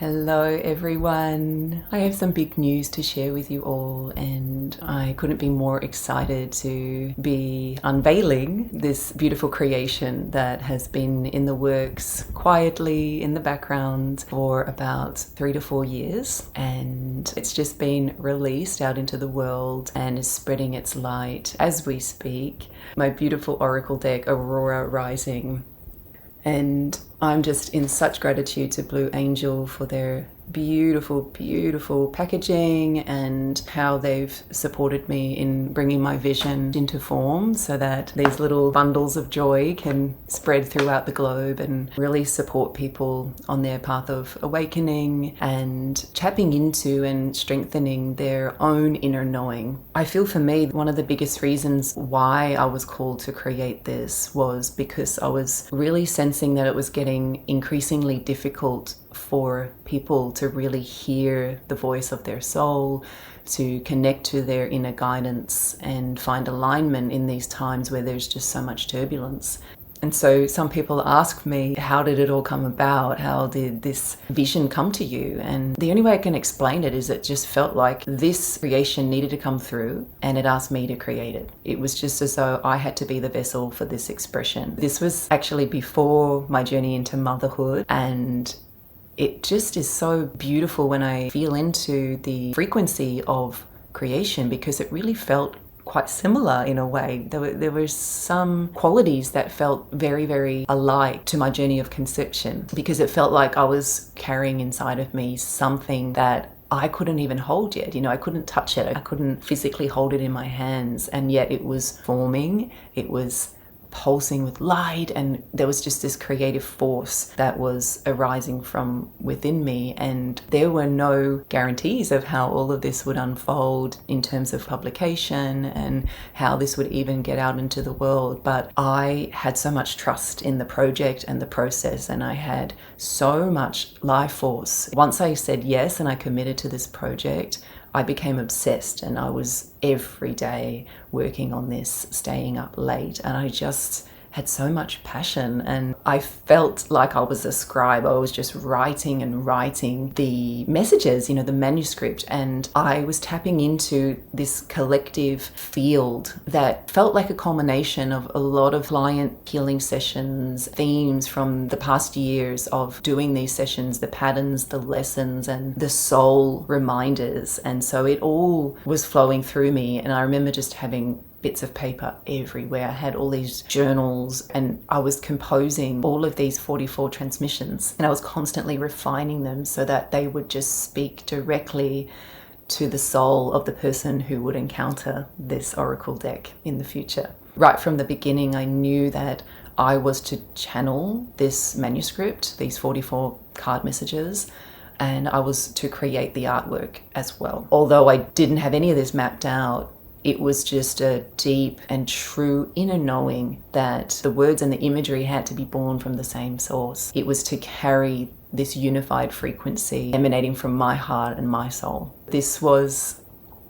Hello everyone. I have some big news to share with you all, and I couldn't be more excited to be unveiling this beautiful creation that has been in the works quietly in the background for about 3 to 4 years, and it's just been released out into the world and is spreading its light as we speak. My beautiful oracle deck, Aurora Rising. And I'm just in such gratitude to Blue Angel for their beautiful packaging and how they've supported me in bringing my vision into form so that these little bundles of joy can spread throughout the globe and really support people on their path of awakening and tapping into and strengthening their own inner knowing. I feel for me, one of the biggest reasons why I was called to create this was because I was really sensing that it was getting increasingly difficult for people to really hear the voice of their soul, to connect to their inner guidance and find alignment in these times where there's just so much turbulence. And so some people ask me, how did it all come about? How did this vision come to you? And the only way I can explain it is it just felt like this creation needed to come through and it asked me to create it. It was just as though I had to be the vessel for this expression. This was actually before my journey into motherhood, and it just is so beautiful when I feel into the frequency of creation, because it really felt quite similar in a way. There were some qualities that felt very alike to my journey of conception, because it felt like I was carrying inside of me something that I couldn't even hold yet. I couldn't touch it. I couldn't physically hold it in my hands, and yet it was forming. It was pulsing with light, and there was just this creative force that was arising from within me, and there were no guarantees of how all of this would unfold in terms of publication and how this would even get out into the world. But I had so much trust in the project and the process, and I had so much life force. Once I said yes and I committed to this project, I became obsessed, and I was every day working on this, staying up late, and I just had so much passion, and I felt like I was a scribe. I was just writing the messages, the manuscript, and I was tapping into this collective field that felt like a culmination of a lot of client healing sessions, themes from the past years of doing these sessions, the patterns, the lessons, and the soul reminders. And so it all was flowing through me, and I remember just having bits of paper everywhere. I had all these journals, and I was composing all of these 44 transmissions, and I was constantly refining them so that they would just speak directly to the soul of the person who would encounter this oracle deck in the future. Right from the beginning, I knew that I was to channel this manuscript, these 44 card messages, and I was to create the artwork as well. Although I didn't have any of this mapped out, it was just a deep and true inner knowing that the words and the imagery had to be born from the same source. It was to carry this unified frequency emanating from my heart and my soul. This was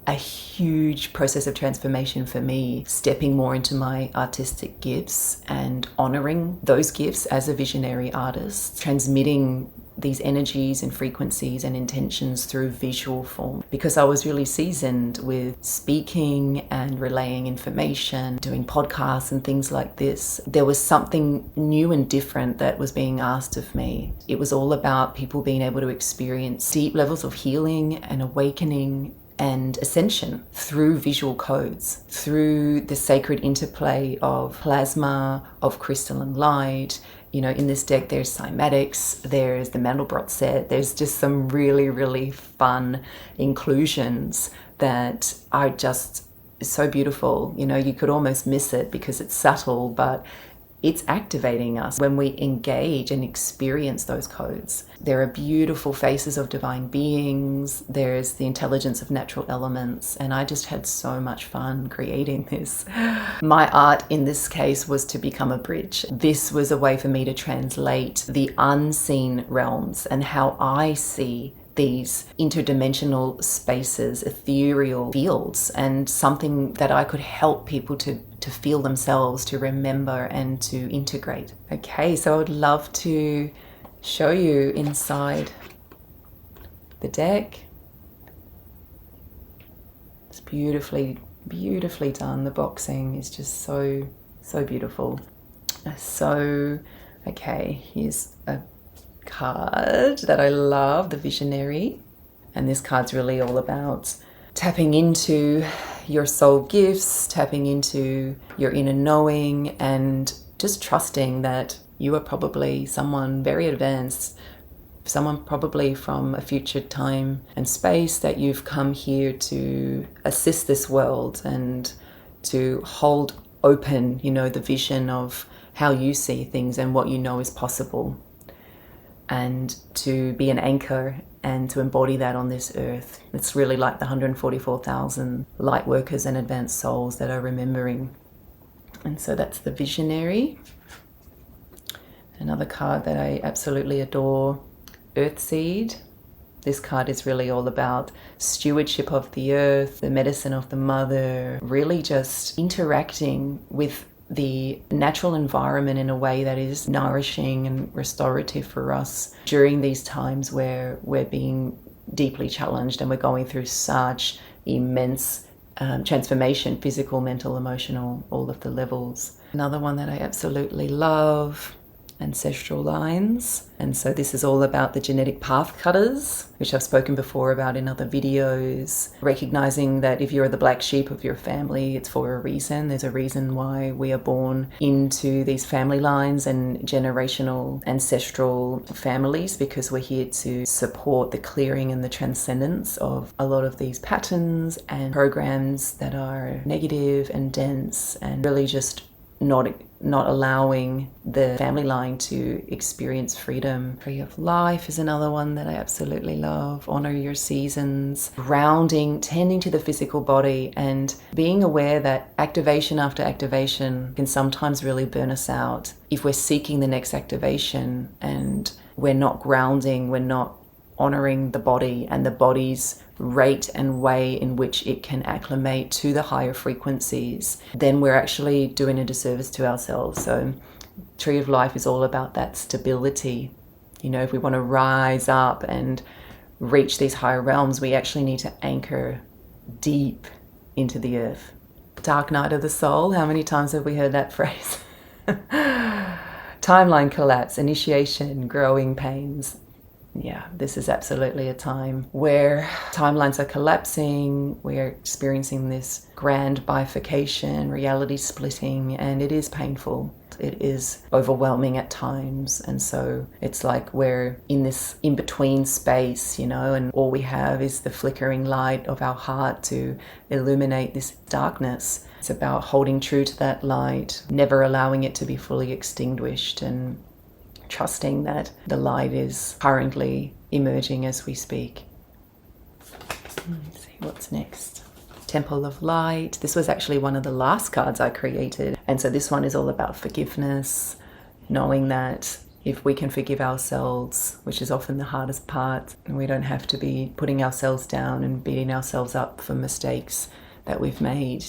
a huge process of transformation for me, stepping more into my artistic gifts and honoring those gifts as a visionary artist, transmitting these energies and frequencies and intentions through visual form, because I was really seasoned with speaking and relaying information, doing podcasts and things like this. There was something new and different that was being asked of me. It was all about people being able to experience deep levels of healing and awakening and ascension through visual codes, through the sacred interplay of plasma, of crystalline light. In this deck, there's cymatics, there's the Mandelbrot set, there's just some really fun inclusions that are just so beautiful. You could almost miss it because it's subtle, but it's activating us when we engage and experience those codes. There are beautiful faces of divine beings. There's the intelligence of natural elements. And I just had so much fun creating this. My art in this case was to become a bridge. This was a way for me to translate the unseen realms and how I see these interdimensional spaces, ethereal fields, and something that I could help people to feel themselves, to remember and to integrate. Okay, so I would love to show you inside the deck. It's beautifully done. The boxing is just so beautiful. So, okay, here's a card that I love, the Visionary. And this card's really all about tapping into your soul gifts, tapping into your inner knowing, and just trusting that you are probably someone very advanced, someone probably from a future time and space, that you've come here to assist this world and to hold open, the vision of how you see things and what you know is possible, and to be an anchor and to embody that on this earth. It's really like the 144,000 light workers and advanced souls that are remembering. And so that's the Visionary. Another card that I absolutely adore, Earthseed. This card is really all about stewardship of the earth, the medicine of the mother, really just interacting with the natural environment in a way that is nourishing and restorative for us during these times where we're being deeply challenged and we're going through such immense transformation, physical, mental, emotional, all of the levels. Another one that I absolutely love, ancestral lines. And so this is all about the genetic path cutters, which I've spoken before about in other videos. Recognizing that if you're the black sheep of your family, it's for a reason. There's a reason why we are born into these family lines and generational ancestral families, because we're here to support the clearing and the transcendence of a lot of these patterns and programs that are negative and dense, and really just not allowing the family line to experience freedom. Tree of Life is another one that I absolutely love. Honor your seasons. Grounding, tending to the physical body, and being aware that activation after activation can sometimes really burn us out if we're seeking the next activation and we're not grounding, we're not honoring the body and the body's rate and way in which it can acclimate to the higher frequencies, then we're actually doing a disservice to ourselves. So Tree of Life is all about that stability. If we want to rise up and reach these higher realms, we actually need to anchor deep into the earth. Dark night of the soul, how many times have we heard that phrase? Timeline collapse, initiation, growing pains. Yeah, this is absolutely a time where timelines are collapsing. We're experiencing this grand bifurcation, reality splitting, and it is painful. It is overwhelming at times. And so it's like we're in this in-between space, and all we have is the flickering light of our heart to illuminate this darkness. It's about holding true to that light, never allowing it to be fully extinguished, and trusting that the light is currently emerging as we speak. Let's see what's next. Temple of Light. This was actually one of the last cards I created. And so this one is all about forgiveness, knowing that if we can forgive ourselves, which is often the hardest part, and we don't have to be putting ourselves down and beating ourselves up for mistakes that we've made,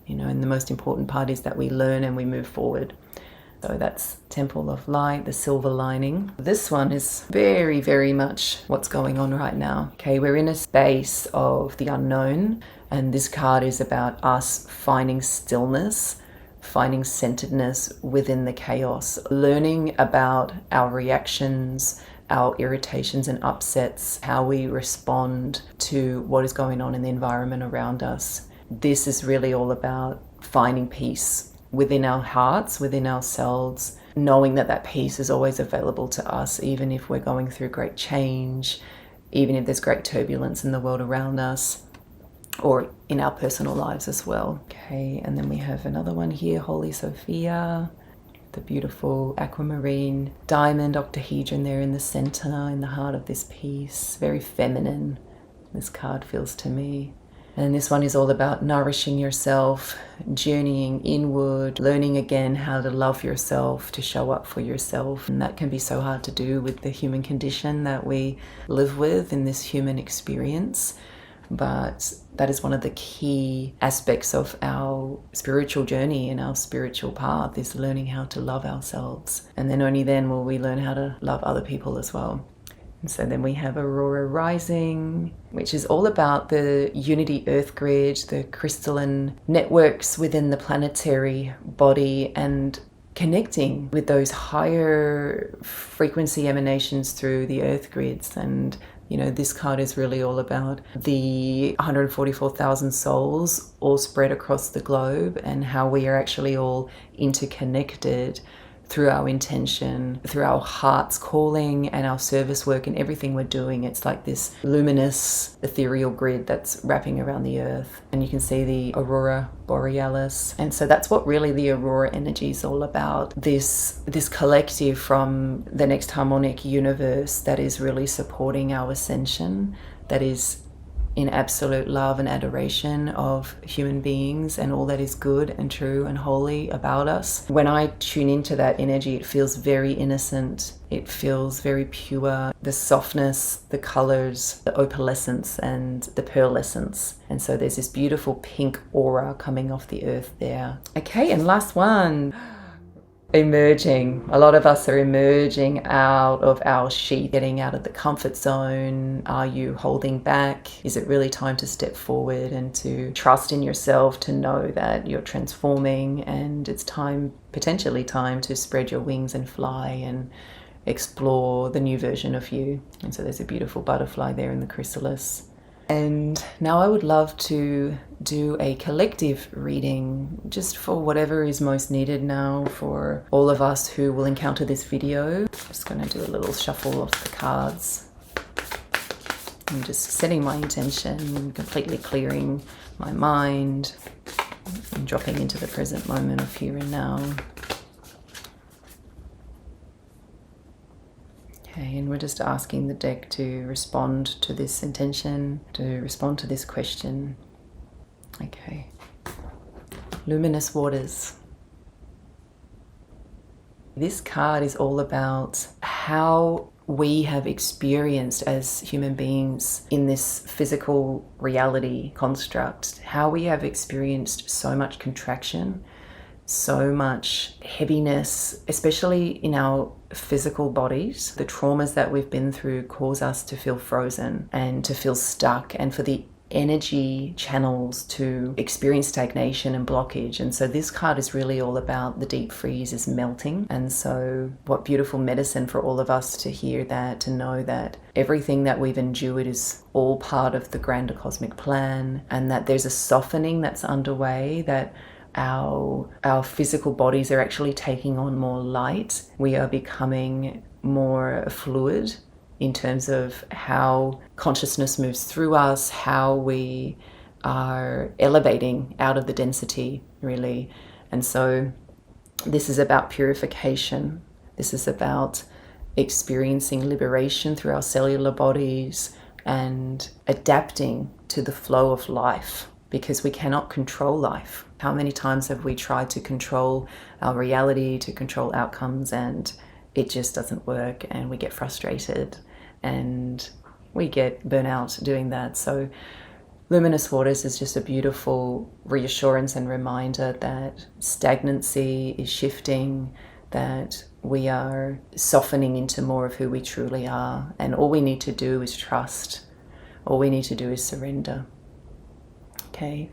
and the most important part is that we learn and we move forward. So that's Temple of Light, the silver lining. This one is very, very much what's going on right now. Okay, we're in a space of the unknown, and this card is about us finding stillness, finding centeredness within the chaos, learning about our reactions, our irritations and upsets, how we respond to what is going on in the environment around us. This is really all about finding peace within our hearts, within ourselves, knowing that that peace is always available to us, even if we're going through great change, even if there's great turbulence in the world around us, or in our personal lives as well. Okay, and then we have another one here, Holy Sophia, the beautiful aquamarine diamond octahedron there in the center, in the heart of this piece. Very feminine, this card feels to me. And this one is all about nourishing yourself, journeying inward, learning again how to love yourself, to show up for yourself. And that can be so hard to do with the human condition that we live with in this human experience. But that is one of the key aspects of our spiritual journey and our spiritual path, is learning how to love ourselves. And then only then will we learn how to love other people as well. And so then we have Aurora Rising, which is all about the unity earth grid, the crystalline networks within the planetary body, and connecting with those higher frequency emanations through the earth grids. And this card is really all about the 144,000 souls all spread across the globe, and how we are actually all interconnected through our intention, through our heart's calling and our service work and everything we're doing. It's like this luminous ethereal grid that's wrapping around the earth. And you can see the Aurora Borealis. And so that's what really the Aurora energy is all about. This collective from the next harmonic universe that is really supporting our ascension, that is in absolute love and adoration of human beings and all that is good and true and holy about us. When I tune into that energy, it feels very innocent. It feels very pure. The softness, the colors, the opalescence and the pearlescence. And so there's this beautiful pink aura coming off the earth there. Okay, and last one. Emerging. A lot of us are emerging out of our sheath, getting out of the comfort zone. Are you holding back? Is it really time to step forward and to trust in yourself, to know that you're transforming and it's time, potentially time, to spread your wings and fly and explore the new version of you? And so there's a beautiful butterfly there in the chrysalis. And now I would love to do a collective reading, just for whatever is most needed now for all of us who will encounter this video. I'm just going to do a little shuffle of the cards. I'm just setting my intention, completely clearing my mind, and dropping into the present moment of here and now. Okay, and we're just asking the deck to respond to this intention, to respond to this question. Okay. Luminous waters. This card is all about how we have experienced as human beings in this physical reality construct, how we have experienced so much contraction, so much heaviness, especially in our physical bodies. The traumas that we've been through cause us to feel frozen and to feel stuck, and for the energy channels to experience stagnation and blockage. And so this card is really all about the deep freeze is melting. And so what beautiful medicine for all of us to hear that, to know that everything that we've endured is all part of the grander cosmic plan, and that there's a softening that's underway, that our physical bodies are actually taking on more light. We are becoming more fluid in terms of how consciousness moves through us, how we are elevating out of the density, really. And so this is about purification. This is about experiencing liberation through our cellular bodies and adapting to the flow of life, because we cannot control life. How many times have we tried to control our reality, to control outcomes, and it just doesn't work, and we get frustrated and we get burnout doing that. So Luminous Waters is just a beautiful reassurance and reminder that stagnancy is shifting, that we are softening into more of who we truly are, and all we need to do is trust. All we need to do is surrender. Okay,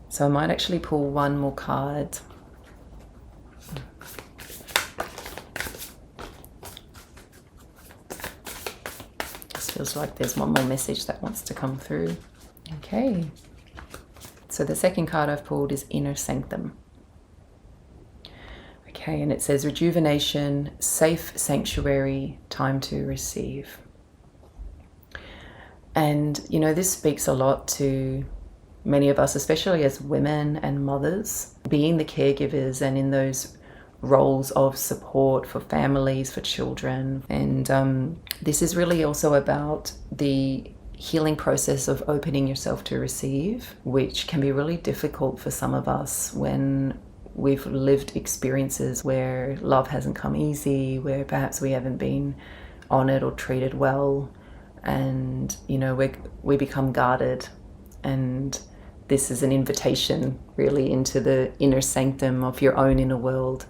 so I might actually pull one more card. This feels like there's one more message that wants to come through. Okay, so the second card I've pulled is Inner Sanctum. Okay, and it says rejuvenation, safe sanctuary, time to receive. And, you know, this speaks a lot to many of us, especially as women and mothers, being the caregivers and in those roles of support for families, for children. And this is really also about the healing process of opening yourself to receive, which can be really difficult for some of us when we've lived experiences where love hasn't come easy, where perhaps we haven't been honored or treated well. And, you know, we become guarded, and this is an invitation really into the inner sanctum of your own inner world,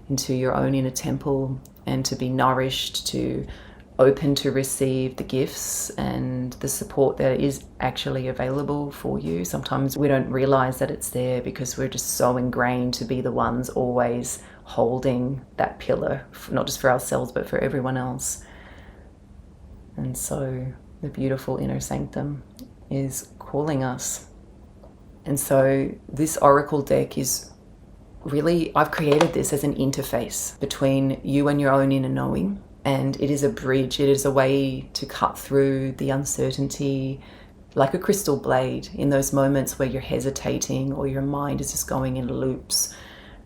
into your own inner temple, and to be nourished, to open to receive the gifts and the support that is actually available for you. Sometimes we don't realize that it's there because we're just so ingrained to be the ones always holding that pillar, not just for ourselves but for everyone else. And so the beautiful inner sanctum is calling us. And so this oracle deck is really, I've created this as an interface between you and your own inner knowing. And it is a bridge, it is a way to cut through the uncertainty like a crystal blade in those moments where you're hesitating or your mind is just going in loops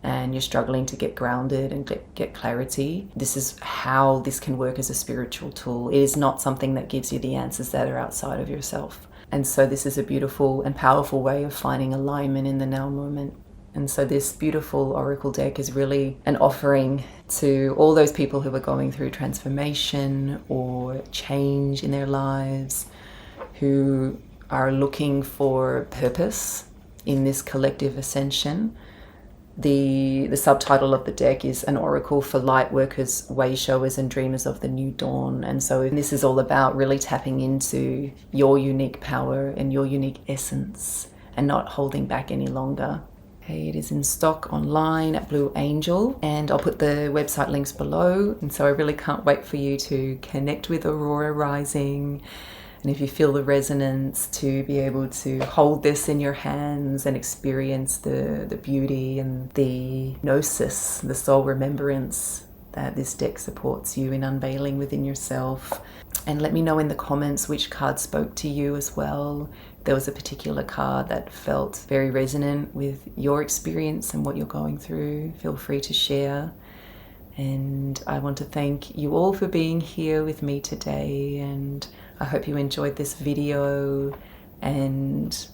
and you're struggling to get grounded and get clarity. This is how this can work as a spiritual tool. It is not something that gives you the answers that are outside of yourself. And so this is a beautiful and powerful way of finding alignment in the now moment. And so this beautiful oracle deck is really an offering to all those people who are going through transformation or change in their lives, who are looking for purpose in this collective ascension. The subtitle of the deck is An Oracle for Light Workers, Wayshowers and Dreamers of the New Dawn. And so this is all about really tapping into your unique power and your unique essence and not holding back any longer. Okay, it is in stock online at Blue Angel, and I'll put the website links below. And so I really can't wait for you to connect with Aurora Rising. And if you feel the resonance, to be able to hold this in your hands and experience the beauty and the gnosis, the soul remembrance that this deck supports you in unveiling within yourself. And let me know in the comments which card spoke to you as well. If there was a particular card that felt very resonant with your experience and what you're going through, feel free to share. And I want to thank you all for being here with me today, and I hope you enjoyed this video, and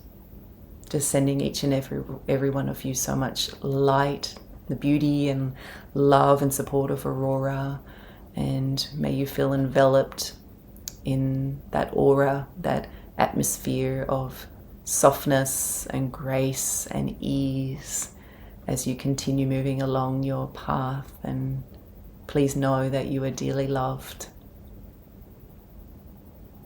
just sending each and every one of you so much light, the beauty and love and support of Aurora, and may you feel enveloped in that aura, that atmosphere of softness and grace and ease as you continue moving along your path. And please know that you are dearly loved.